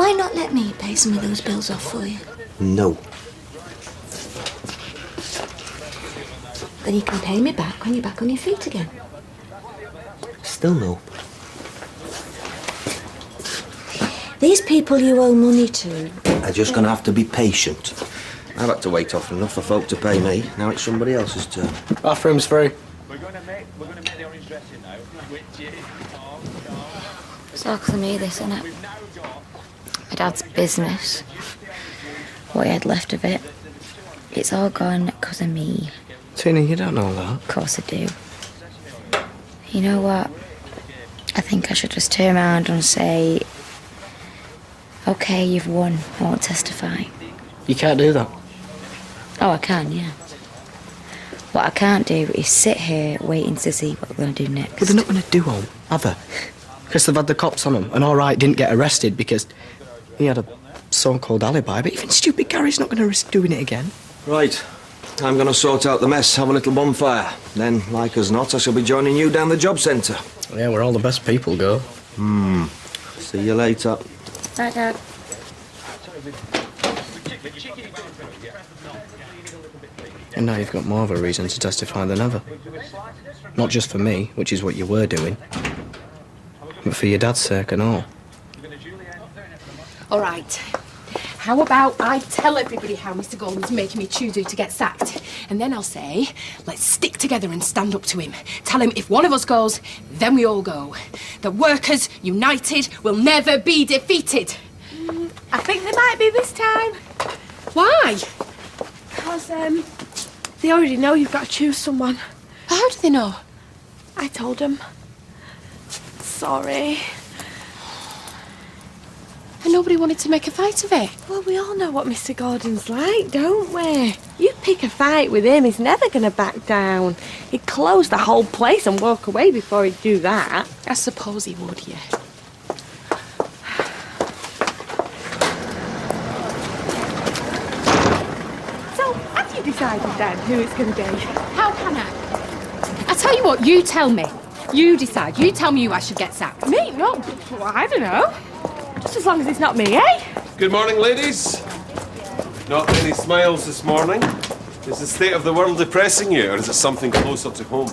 Why not let me pay some of those bills off for you? No. Then you can pay me back when you're back on your feet again. Still no. These people you owe money to... They're just going to have to be patient. I've had to wait often enough for folk to pay me. Now it's somebody else's turn. Bathroom's free. We're going to make the orange dressing now, which is... It's all 'cause of me, this, isn't it? My dad's business. What he had left of it. It's all gone 'cause of me. Tina, you don't know that. Of course I do. You know what? I think I should just turn around and say, OK, you've won. I won't testify. You can't do that. Oh, I can, yeah. What I can't do is sit here waiting to see what we're going to do next. But they're not going to do all, are they? Because they've had the cops on him, and all right, didn't get arrested because he had a so-called alibi, but even stupid Gary's not going to risk doing it again. Right. I'm going to sort out the mess, have a little bonfire. Then, like as not, I shall be joining you down the job centre. Yeah, where all the best people go. See you later. Bye, Dad. And now you've got more of a reason to testify than ever. Not just for me, which is what you were doing, but for your dad's sake and all. All right. How about I tell everybody how Mr. Gordon's making me choose who to get sacked, and then I'll say, let's stick together and stand up to him. Tell him if one of us goes, then we all go. The workers, united, will never be defeated. I think they might be this time. Why? Because, they already know you've got to choose someone. How do they know? I told them. Sorry. And nobody wanted to make a fight of it. Well, we all know what Mr. Gordon's like, don't we? You pick a fight with him, he's never going to back down. He'd close the whole place and walk away before he'd do that. I suppose he would, yeah. So, have you decided then who it's going to be? How can I? I tell you what, you tell me. You decide. You tell me who I should get sacked. Me? No, well, I don't know. Just as long as it's not me, eh? Good morning, ladies. Not many smiles this morning. Is the state of the world depressing you, or is it something closer to home?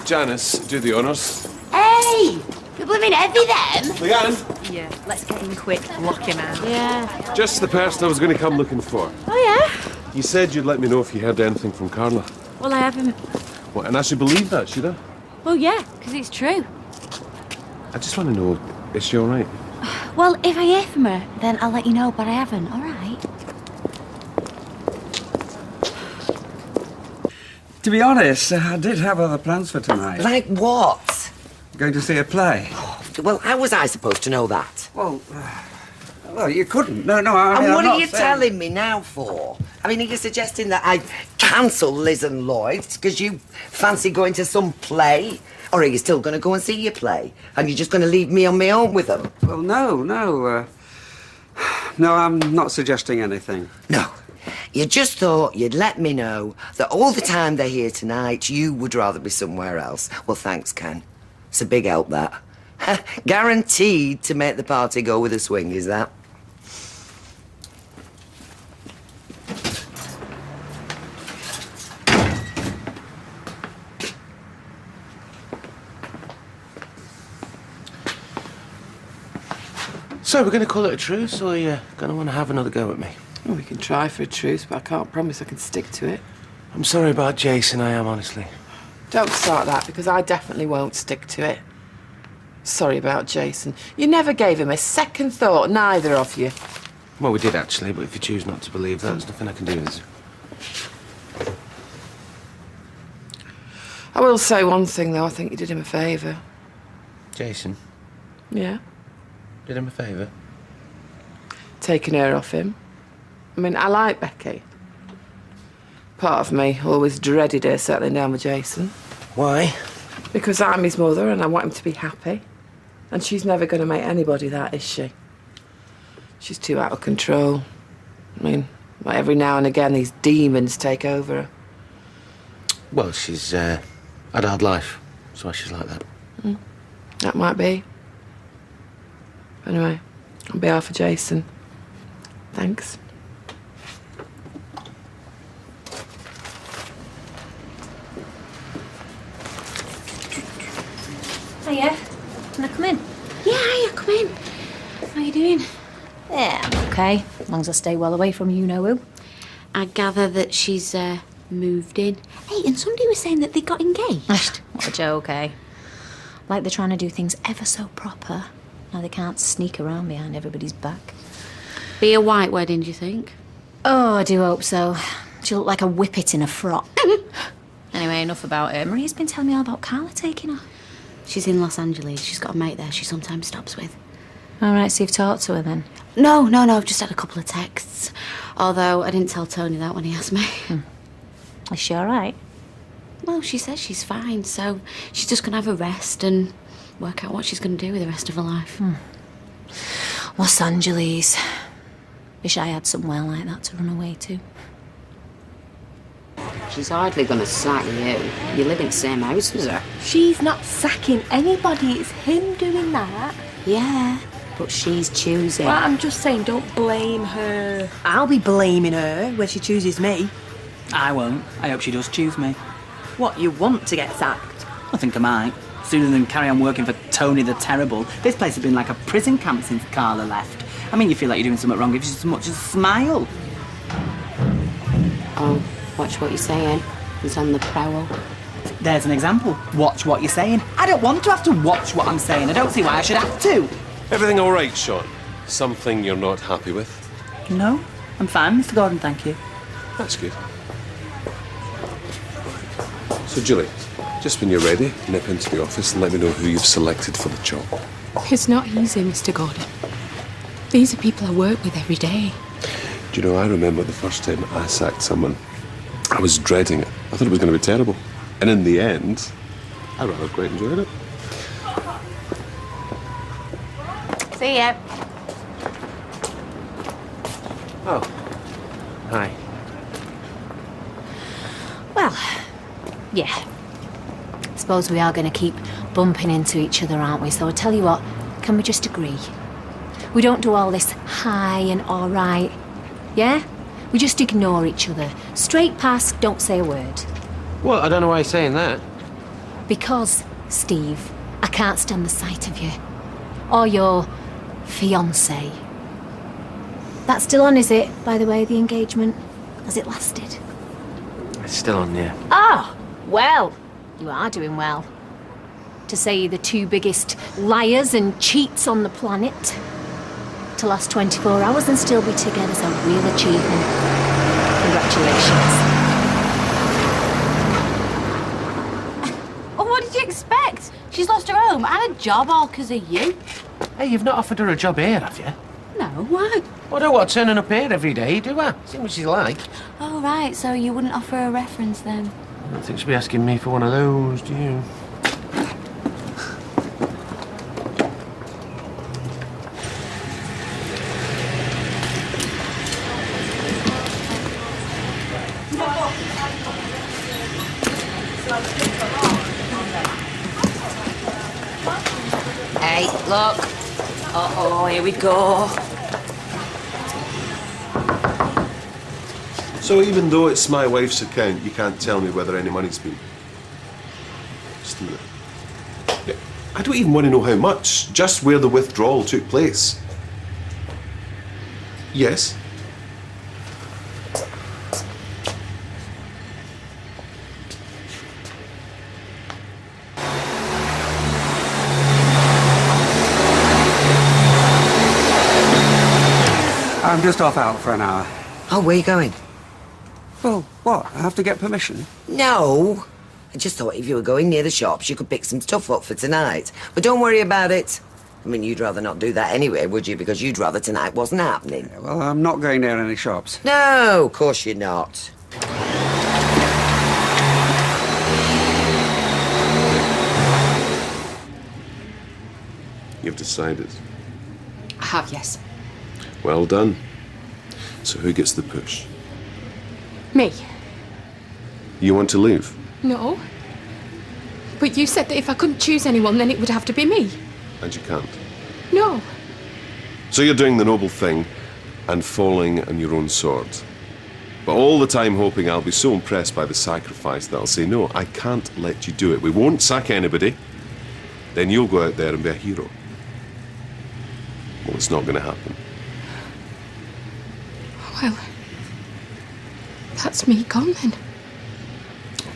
Janice, do the honours. Hey! You're blooming heavy then. Leanne, Yeah, let's get in quick, lock him out. Yeah. just the person I was going to come looking for. Oh, yeah? You said you'd let me know if you heard anything from Carla. Well, I haven't. What, and I should believe that, should I? Well, yeah, because it's true. I just want to know, is she all right? Well, if I hear from her, then I'll let you know, but I haven't, all right? To be honest, I did have other plans for tonight. Like what? Going to see a play. Well, how was I supposed to know that? Well, you couldn't. No, I mean, And what I'm are not you saying... telling me now for? I mean, are you suggesting that I cancel Liz and Lloyd because you fancy going to some play? Or are you still going to go and see your play? And you're just going to leave me on my own with them? Well, no. No, I'm not suggesting anything. No. You just thought you'd let me know that all the time they're here tonight, you would rather be somewhere else. Well, thanks, Ken. It's a big help, that. Guaranteed to make the party go with a swing, is that? So, we're going to call it a truce, or are you going to want to have another go at me? Well, we can try for a truce, but I can't promise I can stick to it. I'm sorry about Jason, I am, honestly. Don't start that, because I definitely won't stick to it. Sorry about Jason. You never gave him a second thought, neither of you. Well, we did, actually, but if you choose not to believe that, there's nothing I can do, is there? I will say one thing, though. I think you did him a favour. Jason? Yeah? Did him a favour? Taking her off him. I mean, I like Becky. Part of me always dreaded her settling down with Jason. Why? Because I'm his mother and I want him to be happy. And she's never going to make anybody that, is she? She's too out of control. I mean, like every now and again these demons take over her. Well, she's had a hard life. That's why she's like that. That might be. Anyway, on behalf of Jason, thanks. Hiya. Can I come in? Yeah, hiya, come in. How you doing? Yeah, I'm okay. As long as I stay well away from you-know-who. I gather that she's moved in. Hey, and somebody was saying that they got engaged. What a joke, eh? Like they're trying to do things ever so proper. Now they can't sneak around behind everybody's back. Be a white wedding, do you think? Oh, I do hope so. She'll look like a whippet in a frock. Anyway, enough about her. Maria's been telling me all about Carla taking her. She's in Los Angeles. She's got a mate there she sometimes stops with. All right, so you've talked to her then? No, I've just had a couple of texts. Although I didn't tell Tony that when he asked me. Is she all right? Well, she says she's fine, so she's just going to have a rest and work out what she's going to do with the rest of her life. Los Angeles. Wish I had somewhere like that to run away to. She's hardly going to sack you. You live in the same house as her. She's not sacking anybody. It's him doing that. Yeah, but she's choosing. Well, I'm just saying, don't blame her. I'll be blaming her when she chooses me. I won't. I hope she does choose me. What, you want to get sacked? I think I might. Sooner than carry on working for Tony the Terrible. This place has been like a prison camp since Carla left. I mean, you feel like you're doing something wrong if you so much as smile. Oh, watch what you're saying. He's on the prowl. There's an example. Watch what you're saying. I don't want to have to watch what I'm saying. I don't see why I should have to. Everything all right, Sean? Something you're not happy with? No, I'm fine, Mr. Gordon, thank you. That's good. So, Julie, just when you're ready, nip into the office and let me know who you've selected for the job. It's not easy, Mr. Gordon. These are people I work with every day. Do you know, I remember the first time I sacked someone. I was dreading it. I thought it was going to be terrible. And in the end, I rather quite enjoyed it. See ya. Oh. Hi. Well, yeah. Suppose we are going to keep bumping into each other, aren't we? So I tell you what, can we just agree? We don't do all this hi and all right, yeah? We just ignore each other. Straight past, don't say a word. Well, I don't know why you're saying that. Because, Steve, I can't stand the sight of you. Or your fiancé. That's still on, is it, by the way, the engagement? Has it lasted? It's still on, yeah. Oh, well, you are doing well. To say you're the two biggest liars and cheats on the planet. To last 24 hours and still be together's a real achievement. Congratulations. Oh, what did you expect? She's lost her home and a job all because of you. Hey, you've not offered her a job here, have you? No, why? Well, I don't want turning up here every day, do I? See what she's like. Oh, right, so you wouldn't offer a reference then? I don't think she'll be asking me for one of those, do you? Hey, look. Uh-oh, here we go. So even though it's my wife's account, you can't tell me whether any money's been... Just a minute. Yeah, I don't even want to know how much, just where the withdrawal took place. Yes? I'm just off out for an hour. Oh, where are you going? Well, what? I have to get permission? No. I just thought if you were going near the shops, you could pick some stuff up for tonight. But don't worry about it. I mean, you'd rather not do that anyway, would you? Because you'd rather tonight wasn't happening. Yeah, well, I'm not going near any shops. No, of course you're not. You've decided. I have, yes. Well done. So who gets the push? Me? You want to leave? No. But you said that if I couldn't choose anyone, then it would have to be me. And you can't. No. So you're doing the noble thing and falling on your own sword. But all the time hoping I'll be so impressed by the sacrifice that I'll say, no, I can't let you do it. We won't sack anybody. Then you'll go out there and be a hero. Well, it's not going to happen. Well, that's me gone then.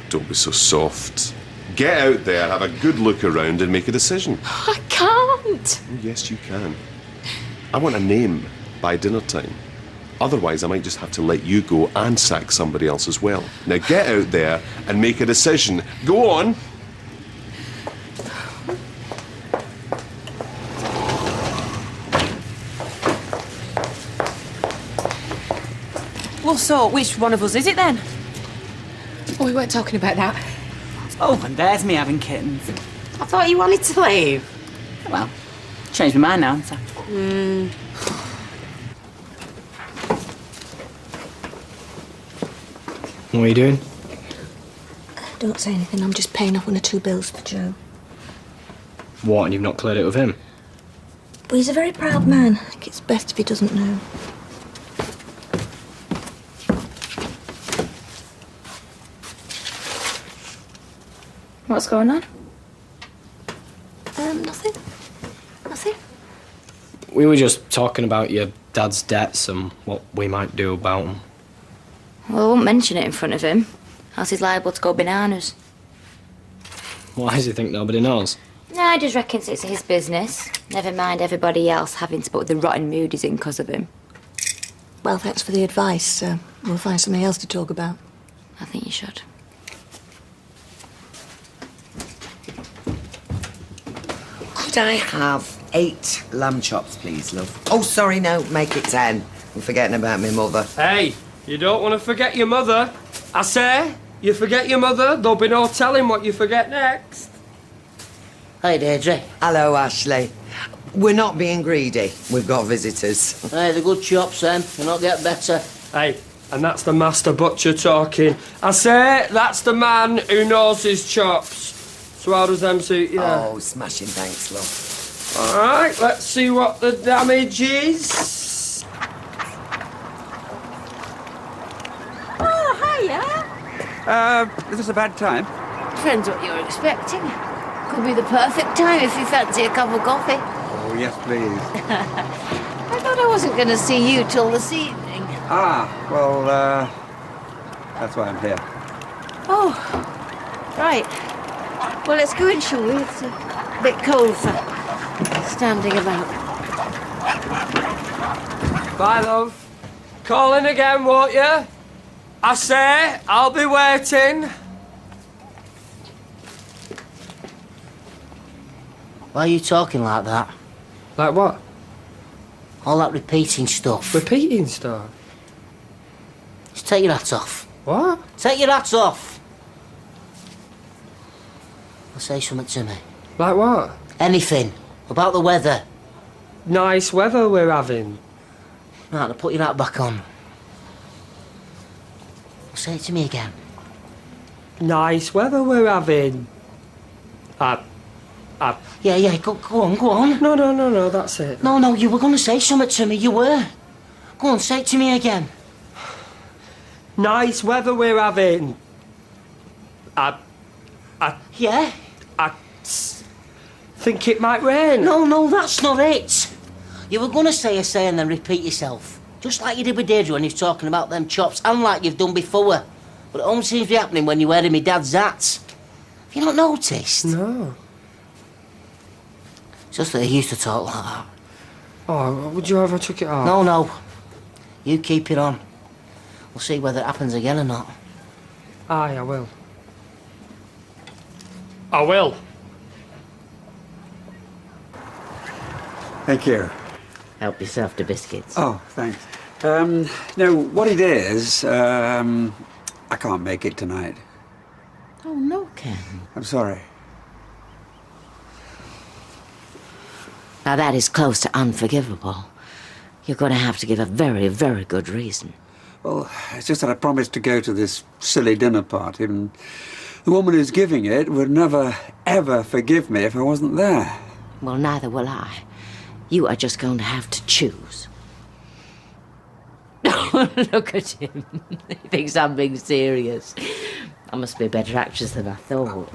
Don't be so soft. Get out there, have a good look around and make a decision. I can't. Oh, yes, you can. I want a name by dinner time. Otherwise, I might just have to let you go and sack somebody else as well. Now get out there and make a decision. Go on. Well, so, which one of us is it then? Oh, we weren't talking about that. Oh, and there's me having kittens. I thought you wanted to leave. Well, changed my mind now, so. What are you doing? Don't say anything, I'm just paying off 1 or 2 bills for Joe. What, and you've not cleared it with him? But he's a very proud man. I think it's best if he doesn't know. What's going on? Nothing. Nothing. We were just talking about your dad's debts and what we might do about them. Well, I won't mention it in front of him, else he's liable to go bananas. Why does he think nobody knows? No, I just reckons it's his business. Never mind everybody else having to put the rotten mood he's in because of him. Well, thanks for the advice. We'll find something else to talk about. I think you should. Could I have 8 lamb chops, please, love? Oh, sorry, no, make it 10. I'm forgetting about my mother. Hey, you don't want to forget your mother. I say, you forget your mother, there'll be no telling what you forget next. Hi, Deirdre. Hello, Ashley. We're not being greedy. We've got visitors. Hey, the good chops, then. They'll not get better. Hey, and that's the master butcher talking. I say, that's the man who knows his chops. So how does them suit you? Oh, smashing, thanks, love. All right, let's see what the damage is. Oh, hiya. Is this a bad time? Depends what you're expecting. Could be the perfect time if you fancy a cup of coffee. Oh, yes, please. I thought I wasn't going to see you till this evening. Ah, well, that's why I'm here. Oh, right. Well, let's go in, shall we? It's a bit cold for standing about. Bye, love. Call in again, won't you? I say, I'll be waiting. Why are you talking like that? Like what? All that repeating stuff. Repeating stuff? Just take your hat off. What? Take your hat off. Or say something to me. Like what? Anything. About the weather. Nice weather we're having. Right, now put your hat back on. Say it to me again. Nice weather we're having. Yeah, go on. No, that's it. No, you were going to say something to me, you were. Go on, say it to me again. Nice weather we're having. Yeah? I think it might rain. No, that's not it. You were going to say a say and then repeat yourself. Just like you did with Deirdre when he was talking about them chops, and like you've done before. But it only seems to be happening when you're wearing my dad's hat. Have you not noticed? No. Just that he used to talk like that. Oh, would you ever took it off? No. You keep it on. We'll see whether it happens again or not. Aye, I will. I will. Thank you. Help yourself to biscuits. Oh, thanks. Now, what it is, I can't make it tonight. Oh, no, Ken. I'm sorry. Now, that is close to unforgivable. You're going to have to give a very, very good reason. Well, it's just that I promised to go to this silly dinner party, and the woman who's giving it would never, ever forgive me if I wasn't there. Well, neither will I. You are just going to have to choose. Look at him. He thinks I'm being serious. I must be a better actress than I thought.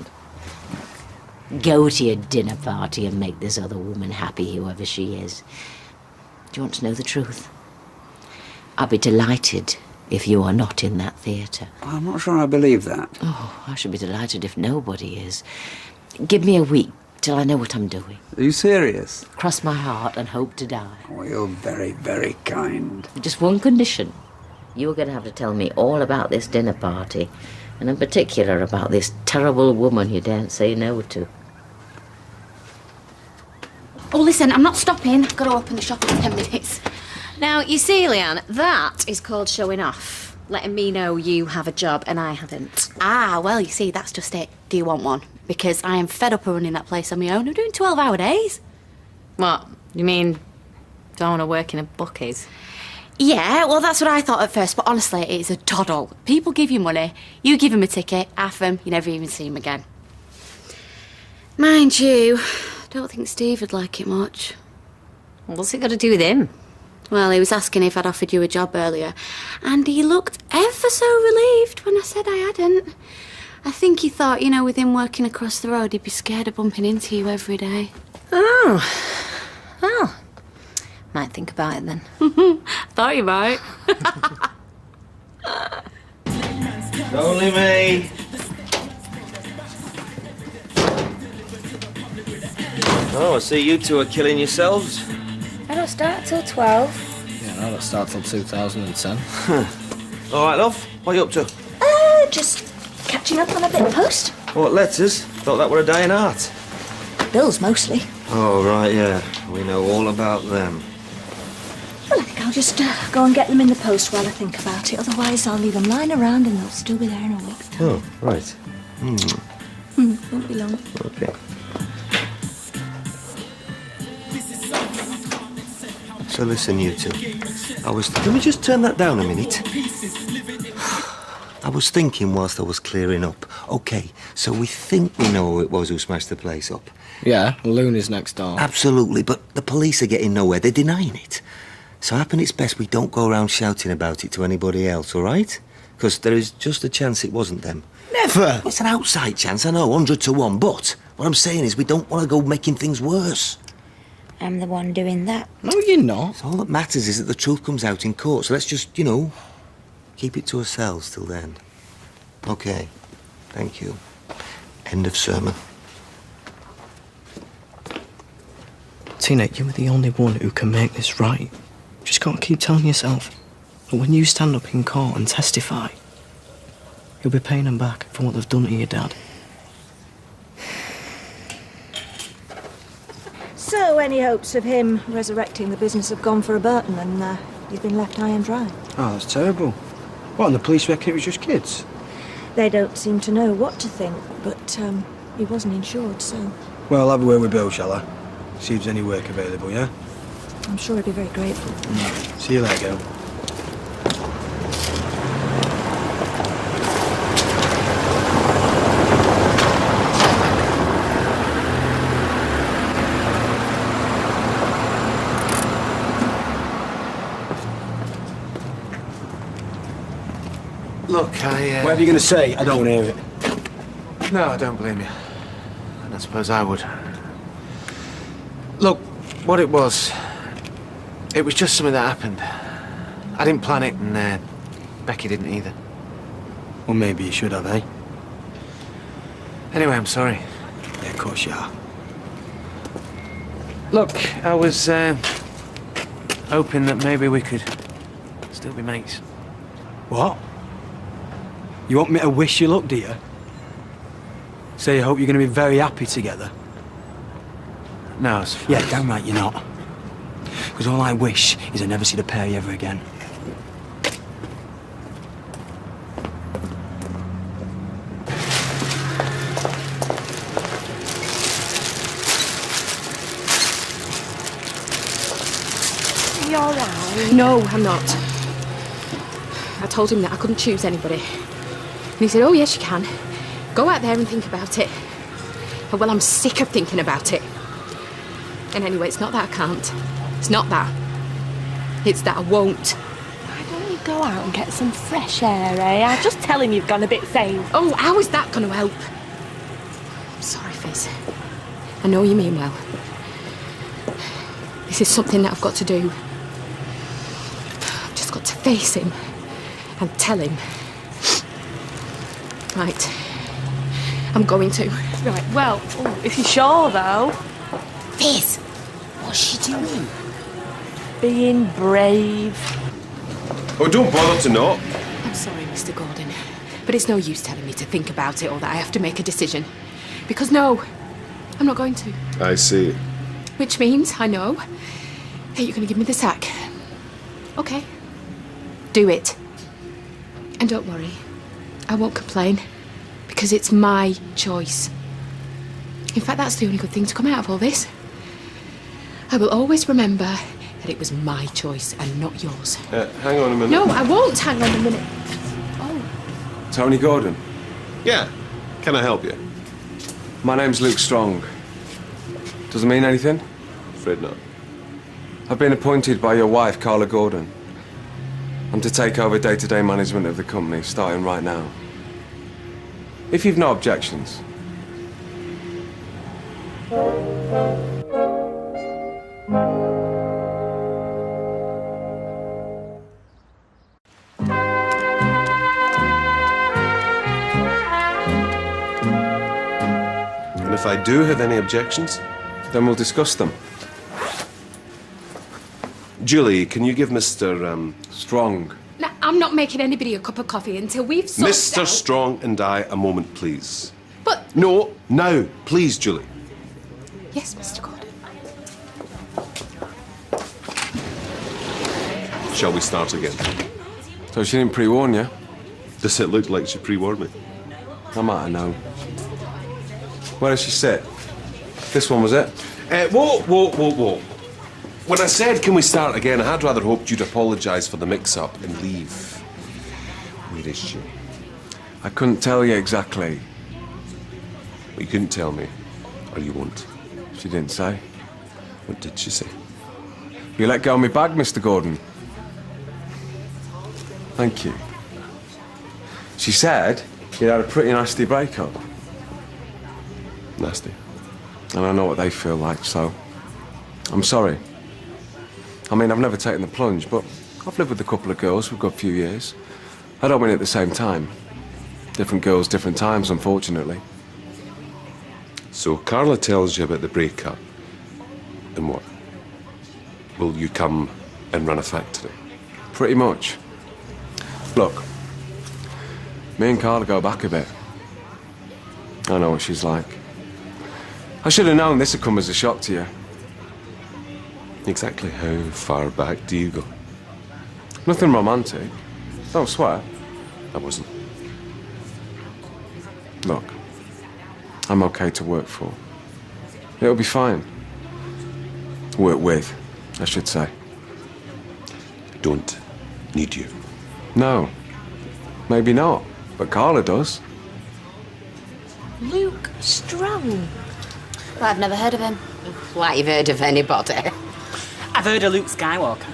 Go to your dinner party and make this other woman happy, whoever she is. Do you want to know the truth? I'll be delighted if you are not in that theatre. I'm not sure I believe that. Oh, I should be delighted if nobody is. Give me a week till I know what I'm doing. Are you serious? Cross my heart and hope to die. Oh, you're very, very kind. Just one condition. You're going to have to tell me all about this dinner party, and in particular about this terrible woman you daren't say no to. Oh, listen, I'm not stopping. I've got to open the shop in 10 minutes. Now, you see, Leanne, that is called showing off. Letting me know you have a job and I haven't. Ah, well, you see, that's just it. Do you want one? Because I am fed up of running that place on my own. I'm doing 12-hour days. What? You mean don't want to work in a bookies? Yeah, well, that's what I thought at first, but honestly, it's a doddle. People give you money, you give them a ticket, half them, you never even see them again. Mind you, I don't think Steve would like it much. What's it got to do with him? Well, he was asking if I'd offered you a job earlier, and he looked ever so relieved when I said I hadn't. I think he thought, you know, with him working across the road, he'd be scared of bumping into you every day. Oh. Well, might think about it then. Thought you might. It's only me. Oh, I see you two are killing yourselves. I don't start till 12. Yeah, no, I don't start till 2010. All right, love. What are you up to? Just catching up on a bit of post. What, letters? Thought that were a dying art. Bills, mostly. Oh, right, yeah. We know all about them. Well, I think I'll just go and get them in the post while I think about it. Otherwise, I'll leave them lying around and they'll still be there in a week. Oh, right. Won't be long. Okay. So listen, you two. Let me just turn that down a minute. I was thinking whilst I was clearing up. Okay, so we think we know who it was who smashed the place up. Yeah, Looney's next door. Absolutely, but the police are getting nowhere. They're denying it. So I happen it's best we don't go around shouting about it to anybody else, all right? Because there is just a chance it wasn't them. Never! Well, it's an outside chance, I know, 100 to 1, but what I'm saying is we don't want to go making things worse. I'm the one doing that. No, you're not. So all that matters is that the truth comes out in court, so let's just, you know, keep it to ourselves till then. Okay, thank you. End of sermon. Tina, you're the only one who can make this right. Just gotta keep telling yourself that when you stand up in court and testify, you'll be paying them back for what they've done to your dad. So, any hopes of him resurrecting the business have gone for a Burton and he's been left high and dry? Oh, that's terrible. What, and the police reckon it was just kids? They don't seem to know what to think, but he wasn't insured, so... Well, I'll have a word with Bill, shall I? See if there's any work available, yeah? I'm sure he'd be very grateful. See you later, girl. Look, Whatever you're going to say, I don't want to hear it. No, I don't blame you. And I suppose I would. Look, what it was just something that happened. I didn't plan it, and Becky didn't either. Well, maybe you should have, eh? Anyway, I'm sorry. Yeah, of course you are. Look, I was hoping that maybe we could still be mates. What? You want me to wish you luck, do you? Say you hope you're going to be very happy together. No, it's fine. Yeah, damn right you're not. Because all I wish is I never see the pair of you ever again. You're right. No, I'm not. I told him that I couldn't choose anybody. And he said, oh, yes, you can. Go out there and think about it. And, well, I'm sick of thinking about it. And anyway, it's not that I can't. It's not that. It's that I won't. Why don't you go out and get some fresh air, eh? I'll just tell him you've gone a bit faint. Oh, how is that going to help? I'm sorry, Fizz. I know you mean well. This is something that I've got to do. I've just got to face him and tell him. Right. I'm going to. Right, well, if you're sure, though. Fizz, what's she doing? Being brave. Oh, don't bother to not. I'm sorry, Mr. Gordon, but it's no use telling me to think about it or that I have to make a decision. Because no, I'm not going to. I see. Which means, I know, that you're going to give me the sack. Okay. Do it. And don't worry, I won't complain, because it's my choice. In fact, that's the only good thing to come out of all this. I will always remember that it was my choice and not yours. Hang on a minute. No, I won't hang on a minute. Tony Gordon. Yeah. Can I help you? My name's Luke Strong. Doesn't mean anything? Afraid not. I've been appointed by your wife, Carla Gordon. I'm to take over day-to-day management of the company, starting right now. If you've no objections. And if I do have any objections, then we'll discuss them. Julie, can you give Mr. Strong? No, I'm not making anybody a cup of coffee until we've sorted Mr. out... Strong and I a moment, please. But... No, now, please, Julie. Yes, Mr. Gordon. Shall we start again? So she didn't pre-warn you? Does it look like she pre-warned me? I might have known. Where does she sit? This one, was it? Whoa. When I said, can we start again, I had rather hoped you'd apologise for the mix-up and leave. Where is she? I couldn't tell you exactly. Well, you couldn't tell me, or you won't. She didn't say. What did she say? You let go of my bag, Mr. Gordon. Thank you. She said you'd had a pretty nasty breakup. Nasty. And I know what they feel like, so I'm sorry. I mean, I've never taken the plunge, but I've lived with a couple of girls for a good few years. I don't mean at the same time. Different girls, different times, unfortunately. So Carla tells you about the breakup, and what? Will you come and run a factory? Pretty much. Look, me and Carla go back a bit. I know what she's like. I should have known this would come as a shock to you. Exactly how far back do you go? Nothing romantic. Don't swear. I wasn't. Look, I'm okay to work for. It'll be fine. Work with, I should say. Don't need you. No, maybe not, but Carla does. Luke Strong. Well, I've never heard of him. Like you've heard of anybody. I've heard of Luke Skywalker.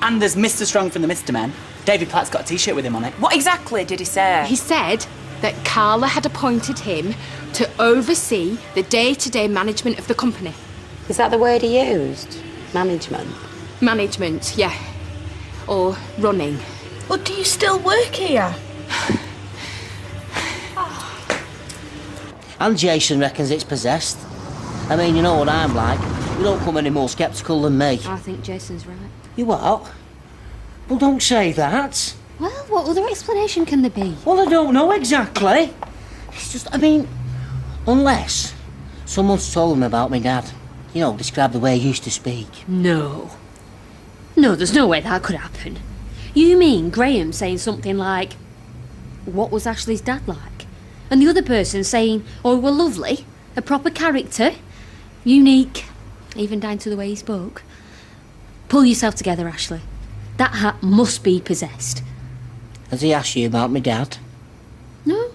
And there's Mr. Strong from the Mr. Men. David Platt's got a T-shirt with him on it. What exactly did he say? He said that Carla had appointed him to oversee the day-to-day management of the company. Is that the word he used? Management? Management, yeah. Or running. But do you still work here? And Jason reckons it's possessed. I mean, you know what I'm like. You don't come any more sceptical than me. I think Jason's right. You what? Well, don't say that. Well, what other explanation can there be? Well, I don't know exactly. It's just, I mean, unless someone's told him about my dad. You know, describe the way he used to speak. No. No, there's no way that could happen. You mean Graham saying something like, what was Ashley's dad like? And the other person saying, oh, we're lovely, a proper character, unique, even down to the way he spoke. Pull yourself together, Ashley. That hat must be possessed. Has he asked you about my dad? No,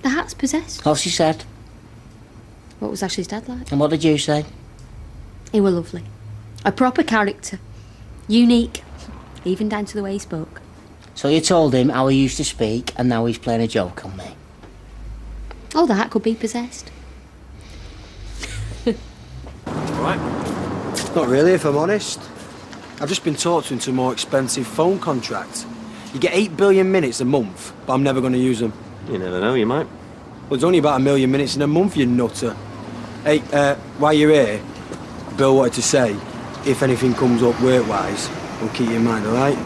the hat's possessed. What's he said? What was Ashley's dad like? And what did you say? He were lovely. A proper character. Unique. Even down to the way he spoke. So you told him how he used to speak, and now he's playing a joke on me. Oh, that could be possessed. Right. Not really, if I'm honest. I've just been talked into a more expensive phone contract. You get 8 billion minutes a month, but I'm never going to use them. You never know, you might. Well, it's only about 1 million minutes in a month, you nutter. Hey, while you're here, Bill wanted to say, if anything comes up work-wise, we'll keep you in mind, all right?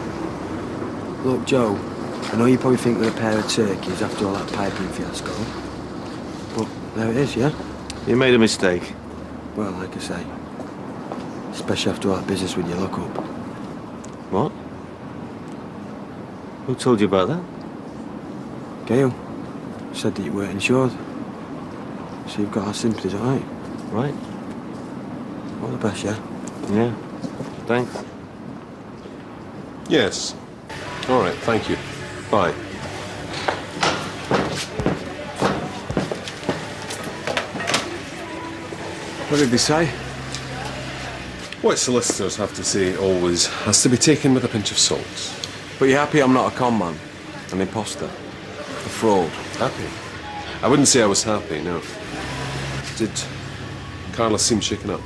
Look, Joe, I know you probably think we're a pair of turkeys after all that piping fiasco, but there it is, yeah? You made a mistake. Well, like I say, especially after all that business with your lockup. What? Who told you about that? Gail said that you weren't insured. So you've got our sympathies, all right? Right. All the best, yeah? Yeah. Thanks. Yes. All right, thank you. Bye. What did they say? What solicitors have to say always has to be taken with a pinch of salt. But you're happy I'm not a con man? An imposter? A fraud? Happy? I wouldn't say I was happy, no. Did Carla seem shaken up?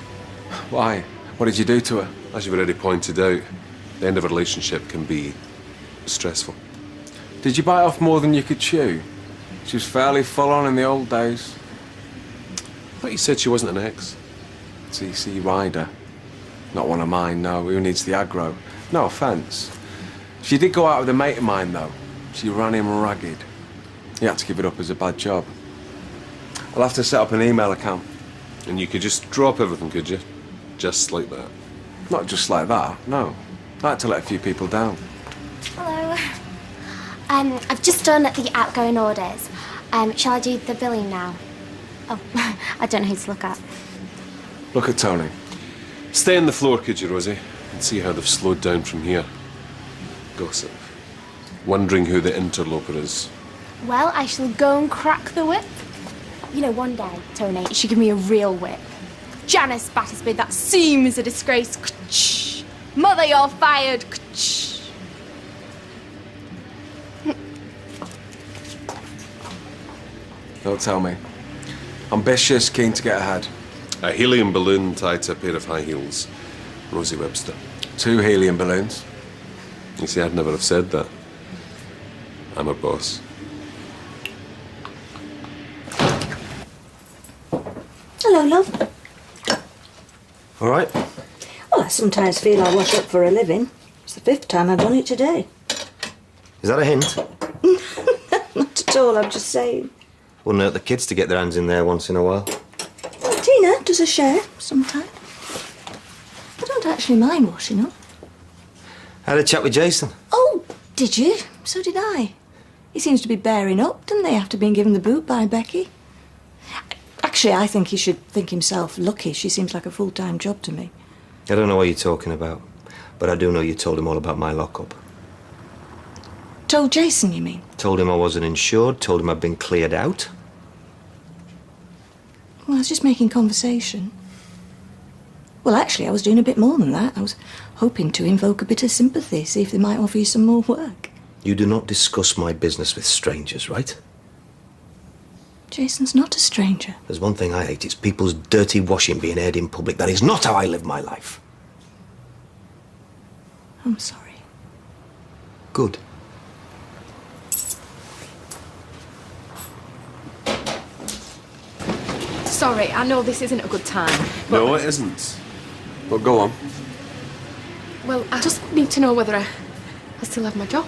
Why? What did you do to her? As you've already pointed out, the end of a relationship can be stressful. Did you bite off more than you could chew? She was fairly full on in the old days. I thought you said she wasn't an ex. TC Ryder. Not one of mine, no. Who needs the aggro? No offence. She did go out with a mate of mine, though. She ran him ragged. He had to give it up as a bad job. I'll have to set up an email account. And you could just drop everything, could you? Just like that. Not just like that, no. I had to let a few people down. Hello. I've just done the outgoing orders. Shall I do the billing now? Oh, I don't know who to look at. Look at Tony. Stay on the floor, could you, Rosie? And see how they've slowed down from here. Gossip. Wondering who the interloper is. Well, I shall go and crack the whip. You know, one day, Tony, you should give me a real whip. Janice Battersby, that seems a disgrace. Ka-ch. Mother, you're fired. Ka-ch. Don't tell me. Ambitious, keen to get ahead. A helium balloon tied to a pair of high heels. Rosie Webster. 2 helium balloons. You see, I'd never have said that. I'm her boss. Hello, love. All right. Well, I sometimes feel I wash up for a living. It's the 5th time I've done it today. Is that a hint? Not at all, I'm just saying. Wouldn't hurt the kids to get their hands in there once in a while. Well, Tina does a share sometimes. I don't actually mind washing up. Had a chat with Jason. Oh, did you? So did I. He seems to be bearing up, didn't they, after being given the boot by Becky? Actually, I think he should think himself lucky. She seems like a full-time job to me. I don't know what you're talking about, but I do know you told him all about my lockup. Told Jason, you mean? Told him I wasn't insured, told him I'd been cleared out. Well, I was just making conversation. Well, actually, I was doing a bit more than that. I was hoping to invoke a bit of sympathy, see if they might offer you some more work. You do not discuss my business with strangers, right? Jason's not a stranger. There's one thing I hate, it's people's dirty washing being aired in public. That is not how I live my life. I'm sorry. Good. Sorry, I know this isn't a good time. No, it isn't. But go on. Well, I just need to know whether I still have my job.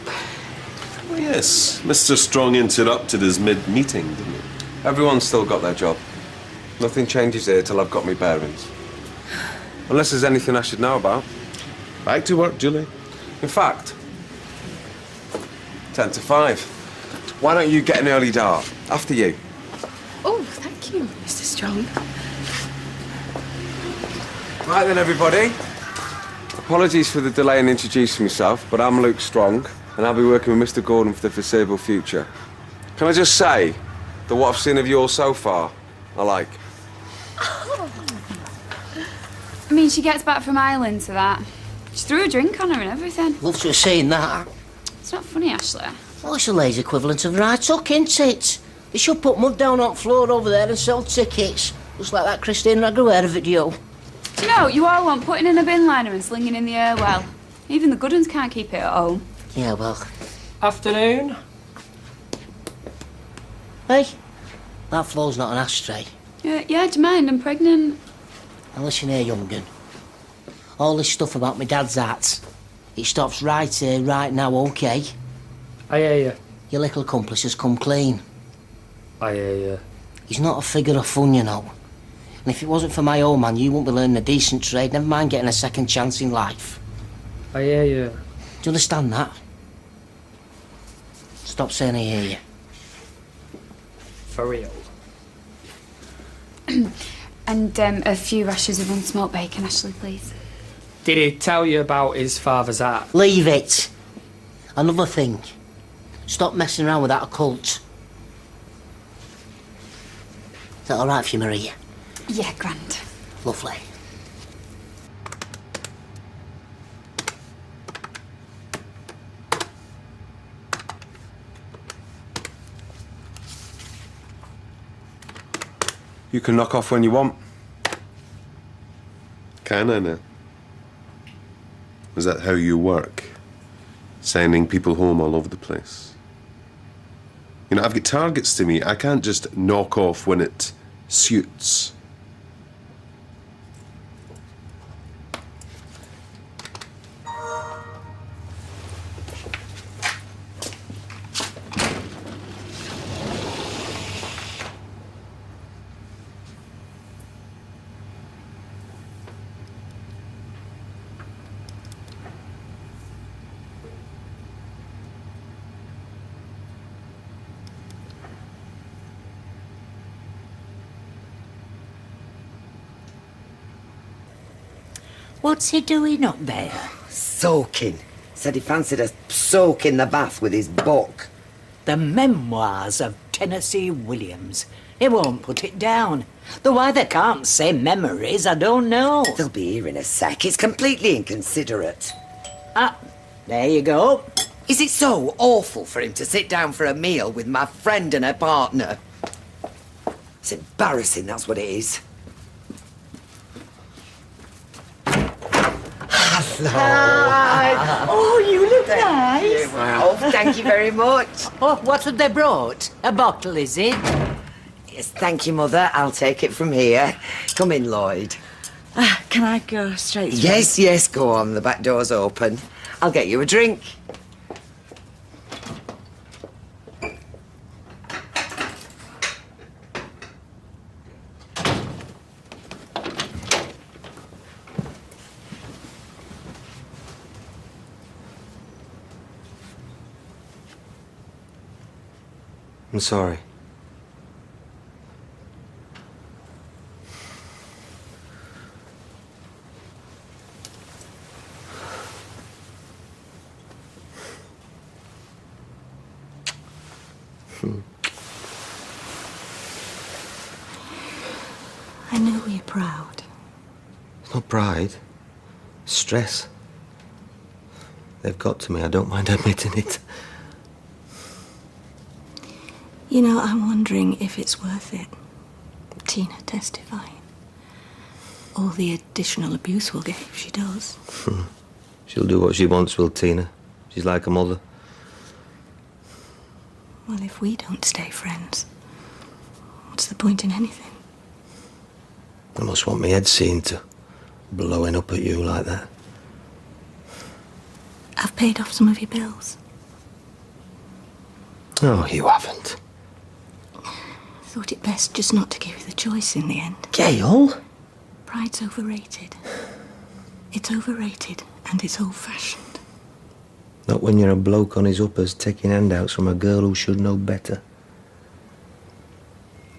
Oh, yes. Mr. Strong interrupted his mid-meeting, didn't he? Everyone's still got their job. Nothing changes here till I've got my bearings. Unless there's anything I should know about. Back to work, Julie. In fact, 10 to 5. Why don't you get an early dart? After you. Oh, thank you, Mr. Strong. Right then, everybody. Apologies for the delay in introducing myself, but I'm Luke Strong, and I'll be working with Mr. Gordon for the foreseeable future. Can I just say that what I've seen of you all so far, I like. I mean, she gets back from Ireland to that. She threw a drink on her and everything. Love to have seen that. It's not funny, Ashley. Well, it's a lazy equivalent of right tuck, isn't it? They should put mud down on the floor over there and sell tickets. Just like that Christine Aguilera video. Do you know, you all want putting in a bin liner and slinging in the air well. Even the good ones can't keep it at home. Yeah, well... Afternoon. Hey, that floor's not an ashtray. Yeah, do you mind? I'm pregnant. Now listen here, young'un. All this stuff about my dad's hat, it stops right here, right now, OK? I hear you. Your little accomplice has come clean. I hear you. He's not a figure of fun, you know. And if it wasn't for my old man, you wouldn't be learning a decent trade, never mind getting a second chance in life. I hear you. Do you understand that? Stop saying I hear you. For real. And a few rashers of unsmoked bacon, Ashley, please. Did he tell you about his father's hat? Leave it. Another thing. Stop messing around with that occult. Is that all right for you, Maria? Yeah, grand. Lovely. You can knock off when you want. Can I now? Is that how you work? Sending people home all over the place? You know, I've got targets to meet. I can't just knock off when it suits. What's he doing up there? Soaking. Said he fancied a soak in the bath with his book. The Memoirs of Tennessee Williams. He won't put it down. Though why they can't say memories, I don't know. They'll be here in a sec. It's completely inconsiderate. Ah, there you go. Is it so awful for him to sit down for a meal with my friend and her partner? It's embarrassing, that's what it is. Hello. Hi. Oh, you look nice. Oh, thank you very much. Oh, what have they brought? A bottle, is it? Yes, thank you, Mother. I'll take it from here. Come in, Lloyd. Can I go straight through? Yes, yes, go on. The back door's open. I'll get you a drink. I'm sorry. I know you're proud. It's not pride. Stress. They've got to me. I don't mind admitting it. You know, I'm wondering if it's worth it. Tina testifying. All the additional abuse we'll get if she does. She'll do what she wants, will Tina? She's like a mother. Well, if we don't stay friends, what's the point in anything? I must want my head seen to blowing up at you like that. I've paid off some of your bills. Oh, you haven't. Thought it best just not to give you the choice in the end. Gail? Pride's overrated. It's overrated and it's old-fashioned. Not when you're a bloke on his uppers taking handouts from a girl who should know better.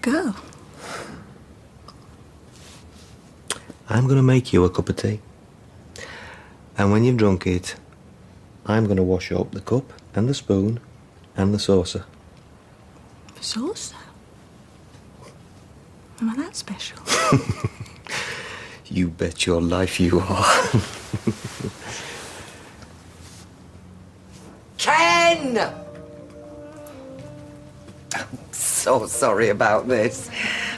Girl? I'm going to make you a cup of tea. And when you've drunk it, I'm going to wash up the cup and the spoon and the saucer. Saucer? Am I that special? You bet your life you are. Ken! I'm so sorry about this.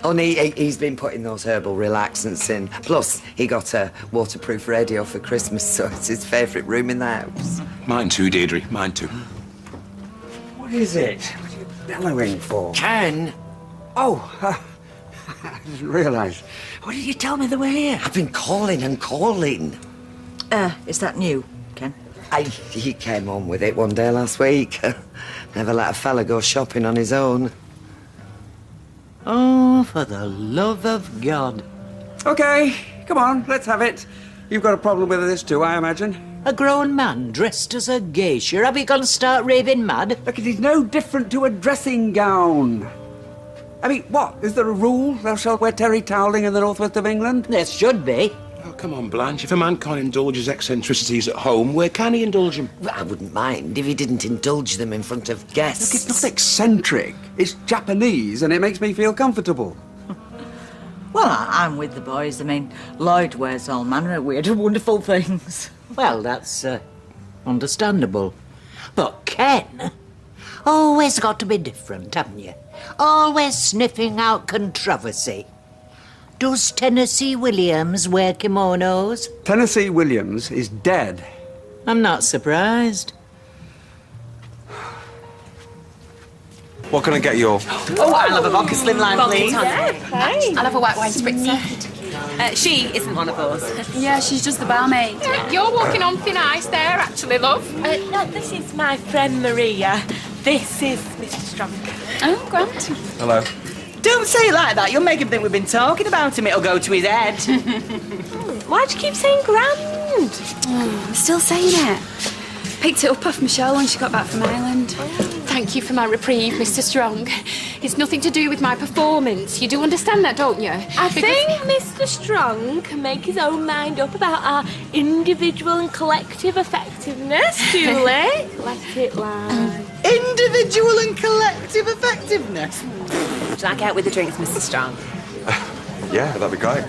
Only he's been putting those herbal relaxants in. Plus, he got a waterproof radio for Christmas, so it's his favourite room in the house. Mine too, Deirdre. Mine too. What is it? What are you bellowing for? Ken! Oh, I didn't realise. Why did you tell me they were here? I've been calling and calling. Is that new, Ken? He came on with it one day last week. Never let a fella go shopping on his own. Oh, for the love of God. OK, come on, let's have it. You've got a problem with this too, I imagine. A grown man dressed as a geisha. Have you gone to start raving mad? Look, it is no different to a dressing gown. I mean, what? Is there a rule? Thou shalt wear terry toweling in the northwest of England? There should be. Oh, come on, Blanche. If a man can't indulge his eccentricities at home, where can he indulge them? Well, I wouldn't mind if he didn't indulge them in front of guests. Look, it's not eccentric. It's Japanese, and it makes me feel comfortable. Well, I'm with the boys. I mean, Lloyd wears all manner of weird and wonderful things. Well, that's understandable. But Ken, always got to be different, haven't you? Always sniffing out controversy. Does Tennessee Williams wear kimonos? Tennessee Williams is dead. I'm not surprised. What can I get you all? Oh, I'll have a vodka slimline, please. I'll have a white wine spritzer. She isn't one of those. Yeah, she's just the barmaid. You're walking on thin ice there, actually, love. No, this is my friend Maria. This is Mr. Strong. Oh, Grant. Hello. Don't say it like that. You'll make him think we've been talking about him. It'll go to his head. Why'd you keep saying grand? Oh, I'm still saying it. Picked it up off Michelle when she got back from Ireland. Thank you for my reprieve, Mr. Strong. It's nothing to do with my performance. You do understand that, don't you? I think Mr. Strong can make his own mind up about our individual and collective effectiveness, Julie. Let it lie. Individual and collective effectiveness. Would you like out with the drinks, Mr. Strong? Yeah, that'd be great.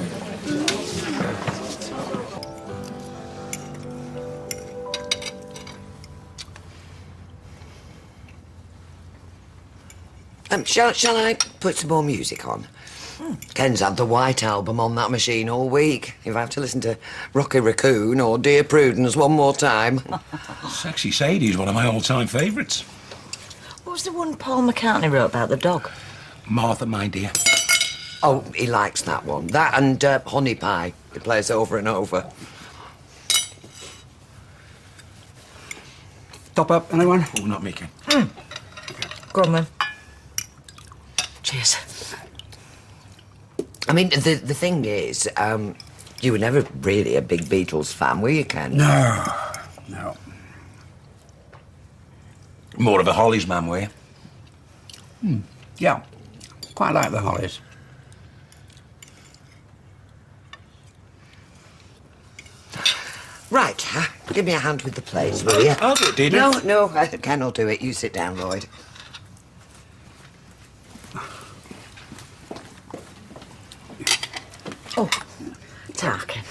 Shall I put some more music on? Ken's had the White Album on that machine all week. If I have to listen to Rocky Raccoon or Dear Prudence one more time. Sexy Sadie's one of my all-time favourites. What was the one Paul McCartney wrote about the dog? Martha, my dear. Oh, he likes that one. That and Honey Pie. He plays over and over. Top up, anyone? Oh, not me, Ken. Go on, then. Cheers. I mean, the thing is, you were never really a big Beatles fan, were you, Ken? No. More of a Hollies man, were you? Yeah, quite like the Hollies. Right, give me a hand with the plates, will you? I'll do it, Deirdre. No, Ken will do it. You sit down, Lloyd. Oh, Tarkin.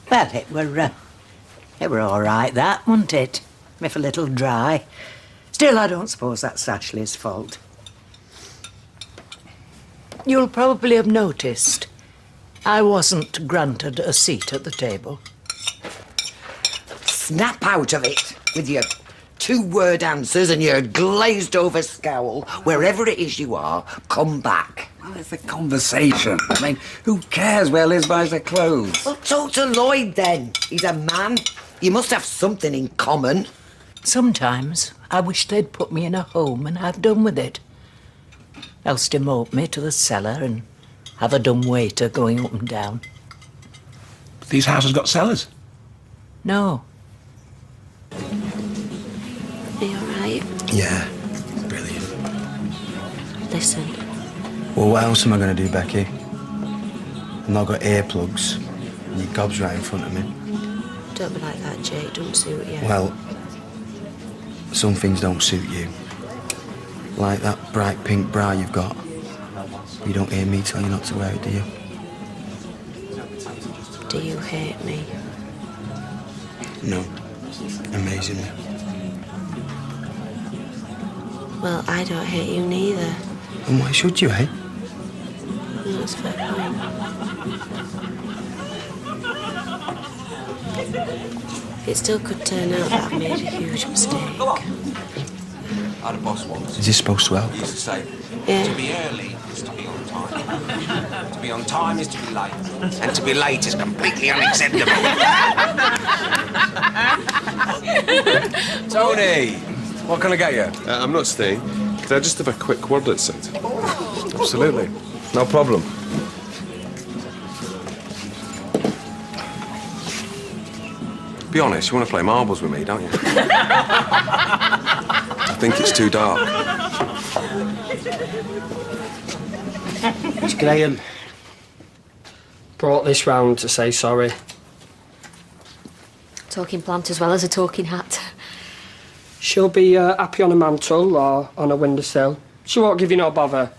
Well, it were all right, that, wasn't it? If a little dry. Still, I don't suppose that's Ashley's fault. You'll probably have noticed I wasn't granted a seat at the table. Snap out of it with your two-word answers and your glazed-over scowl. Wherever it is you are, come back. Well, it's a conversation. I mean, who cares where Liz buys her clothes? Well, talk to Lloyd, then. He's a man. You must have something in common. Sometimes I wish they'd put me in a home and have done with it. Else demote me to the cellar and have a dumb waiter going up and down. These houses got cellars? No. Are you alright? Yeah, brilliant. Listen. Well, what else am I going to do, Becky? I've not got earplugs, and your gob's right in front of me. Don't be like that, Jake. Don't suit you. Well, some things don't suit you. Like that bright pink bra you've got. You don't hear me tell you not to wear it, do you? Do you hate me? No. Amazingly. Well, I don't hate you neither. And why should you, eh? That's a fair point. It still could turn out that I've made a huge mistake. I had a boss once. Is this supposed to help? He used to say, Yeah. to be early is to be on time. To be on time is to be late. And to be late is completely unacceptable. Tony! What can I get you? I'm not staying. Could I just have a quick word outside? Absolutely. No problem. Be honest, you want to play marbles with me, don't you? I think it's too dark. It's Graham. Brought this round to say sorry. Talking plant as well as a talking hat. She'll be happy on a mantle or on a windowsill. She won't give you no bother.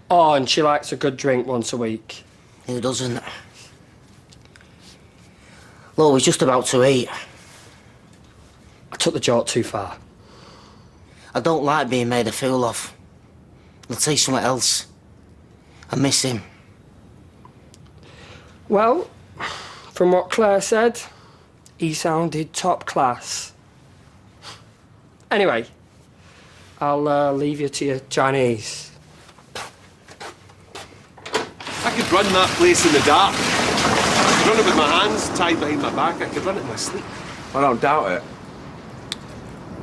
Oh, and she likes a good drink once a week. Who doesn't? Look, we're just about to eat. I took the joke too far. I don't like being made a fool of. I'll tell you something else. I miss him. Well, from what Claire said, he sounded top class. Anyway, I'll leave you to your Chinese. I could run that place in the dark. I could run it with my hands tied behind my back. I could run it in my sleep. I don't doubt it.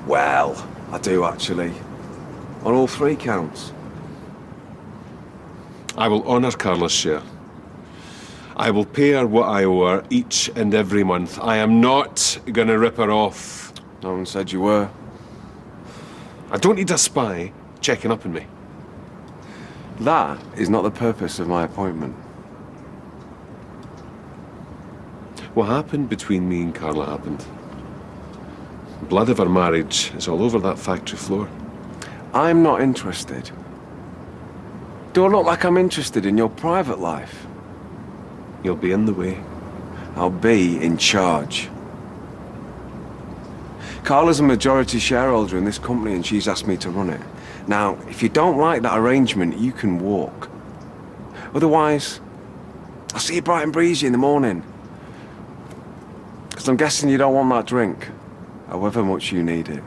Well, I do actually. On all 3 counts. I will honour Carla's share. I will pay her what I owe her each and every month. I am not going to rip her off. No one said you were. I don't need a spy checking up on me. That is not the purpose of my appointment. What happened between me and Carla happened. The blood of our marriage is all over that factory floor. I'm not interested. Do I look like I'm interested in your private life? You'll be in the way. I'll be in charge. Carla's a majority shareholder in this company and she's asked me to run it. Now, if you don't like that arrangement, you can walk. Otherwise, I'll see you bright and breezy in the morning. Because I'm guessing you don't want that drink, however much you need it.